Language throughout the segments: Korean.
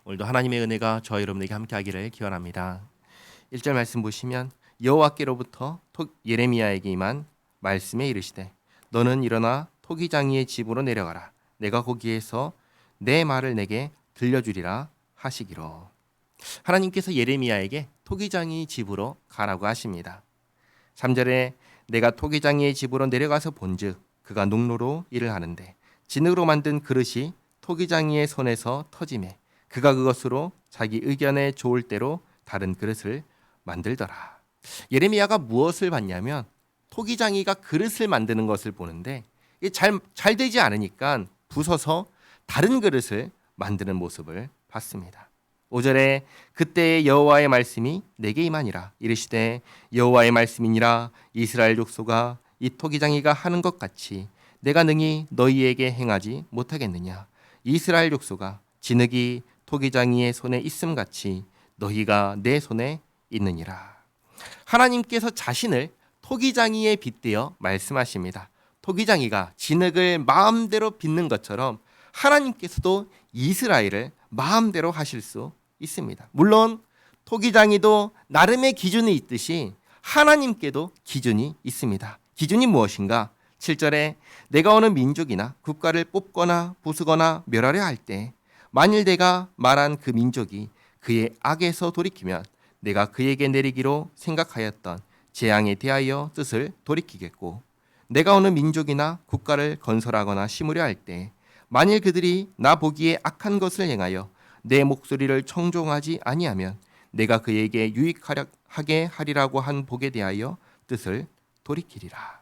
오늘도 하나님의 은혜가 저와 여러분에게 함께하기를 기원합니다. 1절 말씀 보시면 여호와께로부터 예레미야에게 임한 말씀에 이르시되 너는 일어나 토기장이의 집으로 내려가라. 내가 거기에서 내 말을 내게 들려주리라 하시기로. 하나님께서 예레미야에게 토기장이 집으로 가라고 하십니다. 3절에 내가 토기장이의 집으로 내려가서 본즉 그가 농로로 일을 하는데 진흙으로 만든 그릇이 토기장이의 손에서 터지매 그가 그것으로 자기 의견에 좋을 대로 다른 그릇을 만들더라. 예레미야가 무엇을 봤냐면 토기장이가 그릇을 만드는 것을 보는데 이게 잘 되지 않으니까 부숴서 다른 그릇을 만드는 모습을 봤습니다. 5절에 그때의 여호와의 말씀이 내게 임하니라. 이르시되 여호와의 말씀이니라. 이스라엘 족속아 이 토기장이가 하는 것 같이 내가 능히 너희에게 행하지 못하겠느냐. 이스라엘 족속아 진흙이 토기장이의 손에 있음 같이 너희가 내 손에 있느니라. 하나님께서 자신을 토기장이에 빗대어 말씀하십니다. 토기장이가 진흙을 마음대로 빚는 것처럼 하나님께서도 이스라엘을 마음대로 하실 수 있습니다. 물론 토기장이도 나름의 기준이 있듯이 하나님께도 기준이 있습니다. 기준이 무엇인가? 7절에 내가 어느 민족이나 국가를 뽑거나 부수거나 멸하려 할 때 만일 내가 말한 그 민족이 그의 악에서 돌이키면 내가 그에게 내리기로 생각하였던 재앙에 대하여 뜻을 돌이키겠고 내가 어느 민족이나 국가를 건설하거나 심으려 할 때 만일 그들이 나 보기에 악한 것을 행하여 내 목소리를 청종하지 아니하면 내가 그에게 유익하게 하리라고 한 복에 대하여 뜻을 돌이키리라.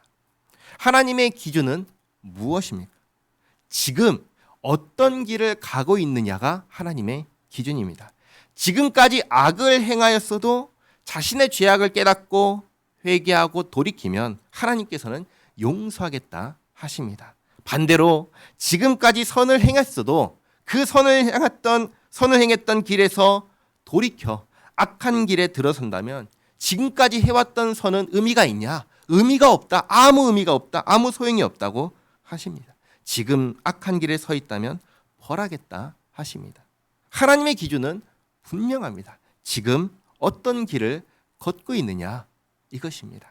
하나님의 기준은 무엇입니까? 지금 어떤 길을 가고 있느냐가 하나님의 기준입니다. 지금까지 악을 행하였어도 자신의 죄악을 깨닫고 회개하고 돌이키면 하나님께서는 용서하겠다 하십니다. 반대로 지금까지 선을 행했어도 그 선을 행했던 길에서 돌이켜 악한 길에 들어선다면 지금까지 해왔던 선은 의미가 있냐? 의미가 없다. 아무 의미가 없다. 아무 소용이 없다고 하십니다. 지금 악한 길에 서 있다면 벌하겠다 하십니다. 하나님의 기준은 분명합니다. 지금 어떤 길을 걷고 있느냐 이것입니다.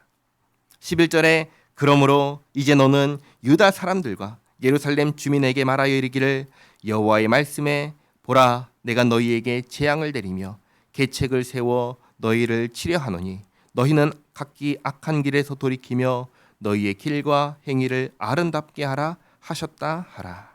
11절에 그러므로 이제 너는 유다 사람들과 예루살렘 주민에게 말하여 이르기를 여호와의 말씀에 보라 내가 너희에게 재앙을 내리며 계책을 세워 너희를 치려 하노니 너희는 각기 악한 길에서 돌이키며 너희의 길과 행위를 아름답게 하라 하셨다 하라.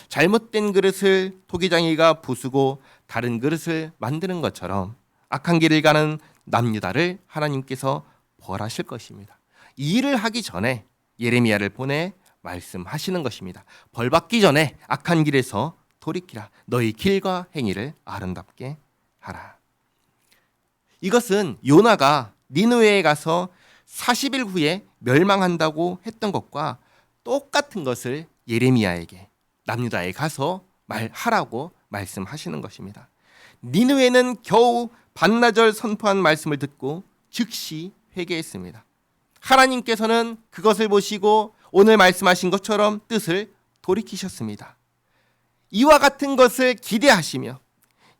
잘못된 그릇을 토기장이가 부수고 다른 그릇을 만드는 것처럼 악한 길을 가는 남유다를 하나님께서 벌하실 것입니다. 이 일을 하기 전에 예레미야를 보내 말씀하시는 것입니다. 벌받기 전에 악한 길에서 돌이키라. 너희 길과 행위를 아름답게 하라. 이것은 요나가 니느웨에 가서 40일 후에 멸망한다고 했던 것과 똑같은 것을 예레미야에게 남유다에 가서 말하라고 말씀하시는 것입니다. 니느웨는 겨우 반나절 선포한 말씀을 듣고 즉시 회개했습니다. 하나님께서는 그것을 보시고 오늘 말씀하신 것처럼 뜻을 돌이키셨습니다. 이와 같은 것을 기대하시며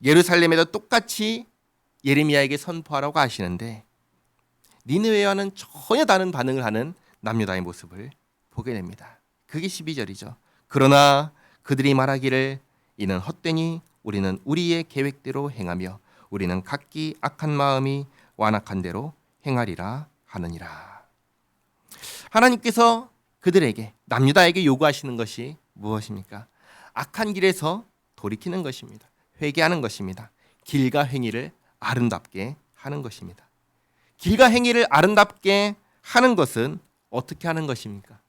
예루살렘에도 똑같이 예레미야에게 선포하라고 하시는데 니느웨와는 전혀 다른 반응을 하는 남유다의 모습을 보게 됩니다. 그게 12절이죠. 그러나 그들이 말하기를 이는 헛되니 우리는 우리의 계획대로 행하며 우리는 각기 악한 마음이 완악한 대로 행하리라 하느니라. 하나님께서 그들에게 남유다에게 요구하시는 것이 무엇입니까? 악한 길에서 돌이키는 것입니다. 회개하는 것입니다. 길과 행위를 아름답게 하는 것입니다. 길과 행위를 아름답게 하는 것은 어떻게 하는 것입니까?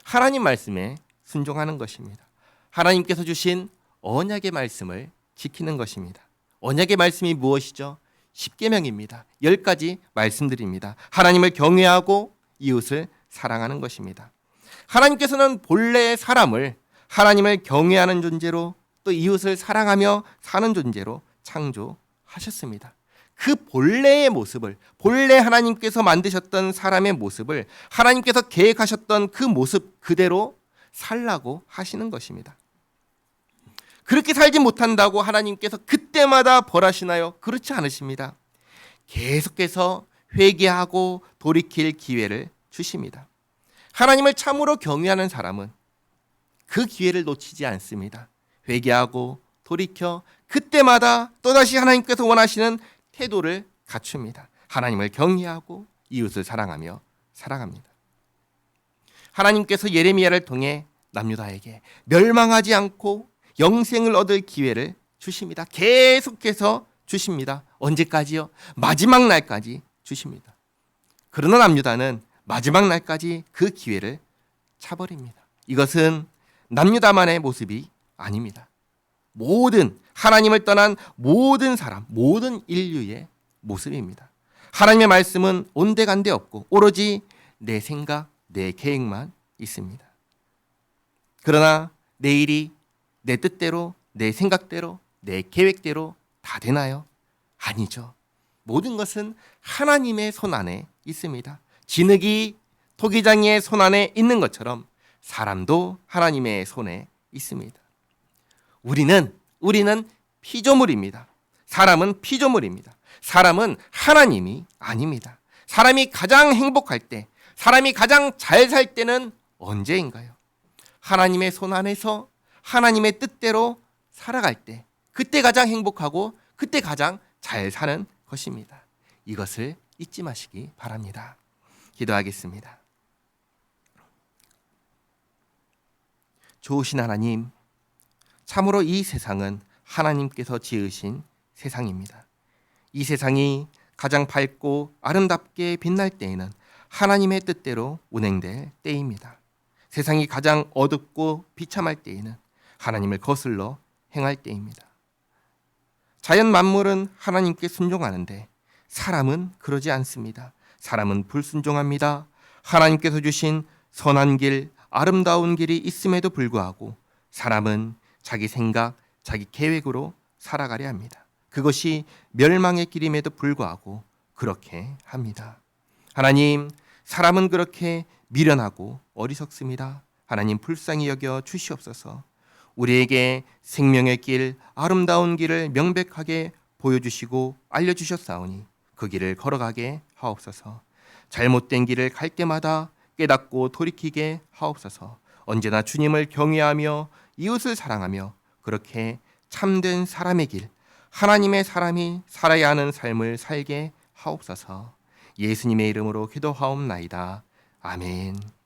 하나님 말씀에 순종하는 것입니다. 하나님께서 주신 언약의 말씀을 지키는 것입니다. 언약의 말씀이 무엇이죠? 10계명입니다. 10가지 말씀드립니다. 하나님을 경외하고 이웃을 사랑하는 것입니다. 하나님께서는 본래의 사람을 하나님을 경외하는 존재로 또 이웃을 사랑하며 사는 존재로 창조하셨습니다. 그 본래의 모습을, 본래 하나님께서 만드셨던 사람의 모습을 하나님께서 계획하셨던 그 모습 그대로 살라고 하시는 것입니다. 그렇게 살지 못한다고 하나님께서 그때마다 벌하시나요? 그렇지 않으십니다. 계속해서 회개하고 돌이킬 기회를 주십니다. 하나님을 참으로 경외하는 사람은 그 기회를 놓치지 않습니다. 회개하고 돌이켜 그때마다 또다시 하나님께서 원하시는 태도를 갖춥니다. 하나님을 경외하고 이웃을 사랑하며 살아갑니다. 하나님께서 예레미야를 통해 남유다에게 멸망하지 않고 영생을 얻을 기회를 주십니다. 계속해서 주십니다. 언제까지요? 마지막 날까지 주십니다. 그러나 남유다는 마지막 날까지 그 기회를 차버립니다. 이것은 남유다만의 모습이 아닙니다. 모든 하나님을 떠난 모든 사람, 모든 인류의 모습입니다. 하나님의 말씀은 온데간데 없고 오로지 내 생각, 내 계획만 있습니다. 그러나 내일이 내 뜻대로, 내 생각대로, 내 계획대로 다 되나요? 아니죠. 모든 것은 하나님의 손 안에 있습니다. 진흙이 토기장이의 손 안에 있는 것처럼 사람도 하나님의 손에 있습니다. 우리는 피조물입니다. 사람은 피조물입니다. 사람은 하나님이 아닙니다. 사람이 가장 행복할 때, 사람이 가장 잘 살 때는 언제인가요? 하나님의 손 안에서 하나님의 뜻대로 살아갈 때, 그때 가장 행복하고 그때 가장 잘 사는 것입니다. 이것을 잊지 마시기 바랍니다. 기도하겠습니다. 좋으신 하나님, 참으로 이 세상은 하나님께서 지으신 세상입니다. 이 세상이 가장 밝고 아름답게 빛날 때에는 하나님의 뜻대로 운행될 때입니다. 세상이 가장 어둡고 비참할 때에는 하나님을 거슬러 행할 때입니다. 자연 만물은 하나님께 순종하는데 사람은 그러지 않습니다. 사람은 불순종합니다. 하나님께서 주신 선한 길, 아름다운 길이 있음에도 불구하고 사람은 자기 생각, 자기 계획으로 살아가려 합니다. 그것이 멸망의 길임에도 불구하고 그렇게 합니다. 하나님, 사람은 그렇게 미련하고 어리석습니다. 하나님 불쌍히 여겨 주시옵소서. 우리에게 생명의 길, 아름다운 길을 명백하게 보여주시고 알려주셨사오니 그 길을 걸어가게 하옵소서. 잘못된 길을 갈 때마다 깨닫고 돌이키게 하옵소서. 언제나 주님을 경외하며 이웃을 사랑하며 그렇게 참된 사람의 길, 하나님의 사람이 살아야 하는 삶을 살게 하옵소서. 예수님의 이름으로 기도하옵나이다. 아멘.